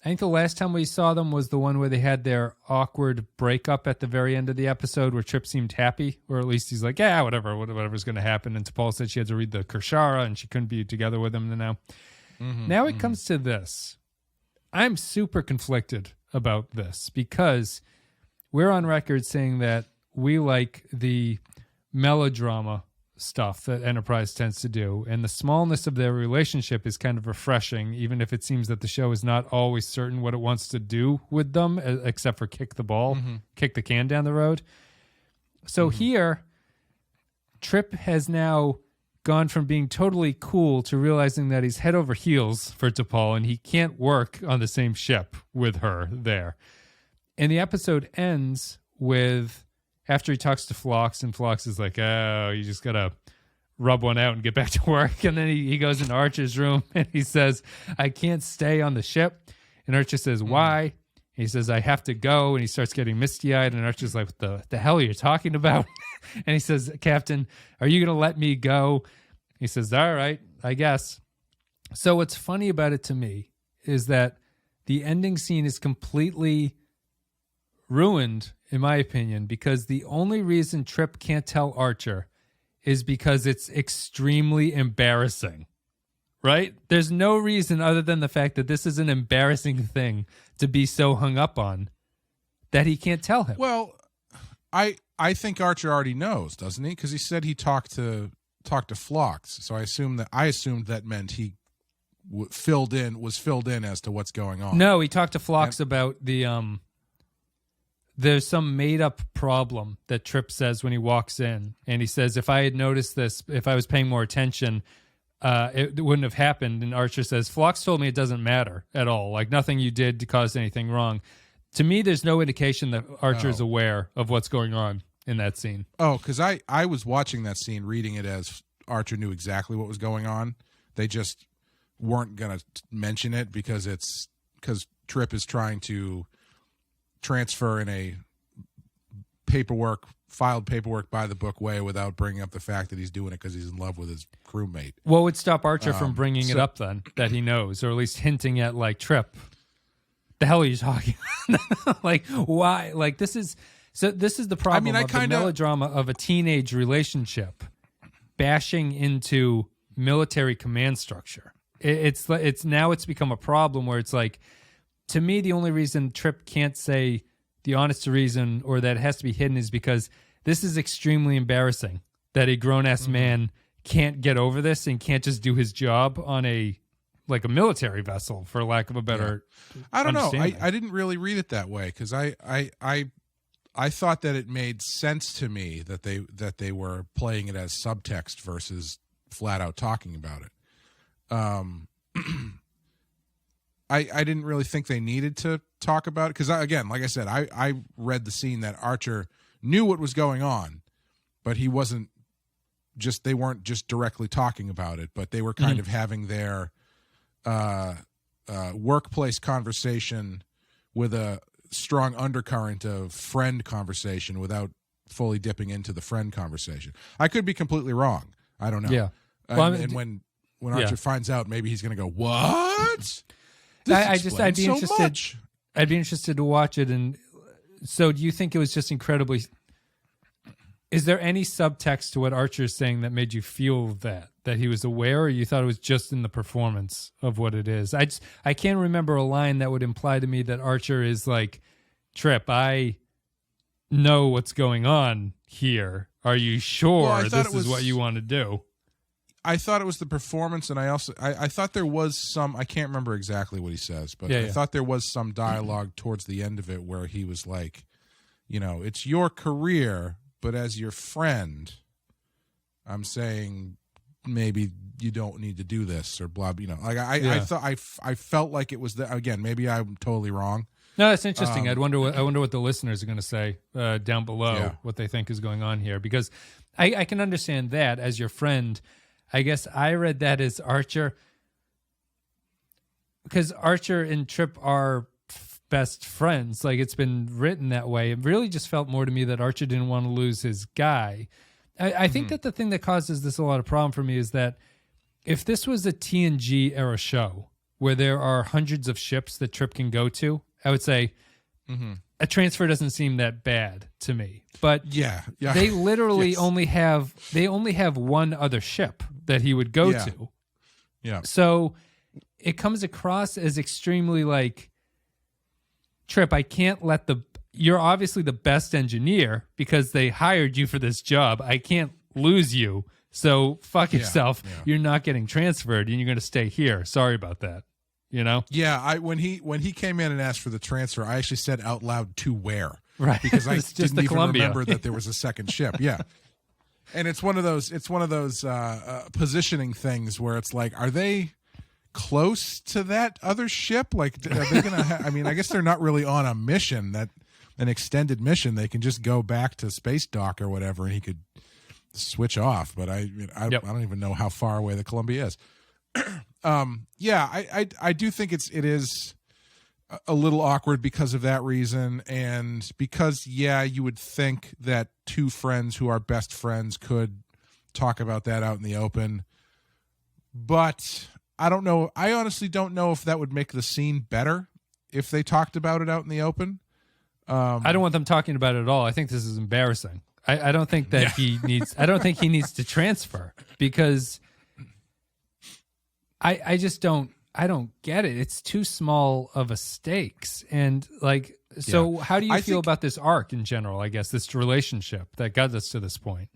I think the last time we saw them was the one where they had their awkward breakup at the very end of the episode where Trip seemed happy, or at least he's like, yeah, whatever's going to happen. And T'Pol said she had to read the Kershara and she couldn't be together with him now. Now it comes to this. I'm super conflicted about this because we're on record saying that we like the melodrama stuff that Enterprise tends to do, and the smallness of their relationship is kind of refreshing, even if it seems that the show is not always certain what it wants to do with them, except for kick the can down the road. So here, Trip has now gone from being totally cool to realizing that he's head over heels for T'Pol, and he can't work on the same ship with her there. And the episode ends with, after he talks to Phlox, and Phlox is like, oh, you just got to rub one out and get back to work. And then he goes in Archer's room and he says, I can't stay on the ship. And Archer says, why? He says, I have to go. And he starts getting misty-eyed. And Archer's like, what the hell are you talking about? And he says, Captain, are you going to let me go? He says, all right, I guess. So what's funny about it to me is that the ending scene is completely ruined, in my opinion, because the only reason Trip can't tell Archer is because it's extremely embarrassing, right? There's no reason other than the fact that this is an embarrassing thing to be so hung up on that he can't tell him. Well, I think Archer already knows, doesn't he? Because he said he talked to Phlox. So I assumed that meant he was filled in as to what's going on. No, he talked to Phlox about the there's some made-up problem that Trip says when he walks in. And he says, if I had noticed this, if I was paying more attention, it wouldn't have happened. And Archer says, Phlox told me it doesn't matter at all. Like, nothing you did caused anything wrong. To me, there's no indication that Archer is aware of what's going on in that scene. Oh, because I was watching that scene, reading it as Archer knew exactly what was going on. They just weren't going to mention it because Trip is trying to transfer in a filed paperwork by the book way without bringing up the fact that he's doing it because he's in love with his crewmate. What would stop Archer from bringing it up then, that he knows, or at least hinting at, like, Trip, the hell are you talking about? Like, why? Like, this is the problem of the melodrama of a teenage relationship bashing into military command structure. It's become a problem where it's like, to me, the only reason Trip can't say the honest reason, or that it has to be hidden, is because this is extremely embarrassing that a grown-ass man can't get over this and can't just do his job on a military vessel, for lack of a better I don't know. I didn't really read it that way, because I thought that it made sense to me that they were playing it as subtext versus flat out talking about it. I didn't really think they needed to talk about it because, again, like I said, I read the scene that Archer knew what was going on, but they weren't just directly talking about it, but they were kind of having their workplace conversation with a strong undercurrent of friend conversation without fully dipping into the friend conversation. I could be completely wrong. I don't know. Yeah. And when Archer finds out, maybe he's going to go, what? I'd be interested. I'd be interested to watch it. And so, do you think it was just incredibly? Is there any subtext to what Archer is saying that made you feel that he was aware, or you thought it was just in the performance of what it is? I can't remember a line that would imply to me that Archer is like, Trip, I know what's going on here. Are you sure this is what you want to do? I thought it was the performance, and I thought there was some, I can't remember exactly what he says, but I thought there was some dialogue towards the end of it where he was like, it's your career, but as your friend, I'm saying maybe you don't need to do this, or blah, I felt like it was again, maybe I'm totally wrong. No, that's interesting. I wonder what the listeners are going to say down below, what they think is going on here, because I can understand that as your friend. I guess I read that as Archer, because Archer and Trip are best friends. Like, it's been written that way. It really just felt more to me that Archer didn't want to lose his guy. I think that the thing that causes this a lot of problem for me is that if this was a TNG era show where there are hundreds of ships that Trip can go to, I would say a transfer doesn't seem that bad to me. But they literally only have one other ship that he would go to. Yeah. So it comes across as extremely like, Trip, I can't let you're obviously the best engineer because they hired you for this job. I can't lose you. So fuck yourself. Yeah. You're not getting transferred and you're going to stay here. Sorry about that. You know? Yeah. When he came in and asked for the transfer, I actually said out loud to where. Right. Because I didn't even Columbia. remember that there was a second ship. Yeah. And it's one of those positioning things where it's like, are they close to that other ship? Like, are they going to I mean, I guess they're not really on a mission, an extended mission. They can just go back to space dock or whatever, and he could switch off. But I don't even know how far away the Columbia is. I do think it is a little awkward because of that reason, and because you would think that two friends who are best friends could talk about that out in the open, but I don't know. I honestly don't know if that would make the scene better if they talked about it out in the open. I don't want them talking about it at all. I think this is embarrassing. I don't think that he needs. I don't think he needs to transfer because I just don't. I don't get it. It's too small of a stakes. And like, so how do you feel about this arc in general? I guess this relationship that got us to this point.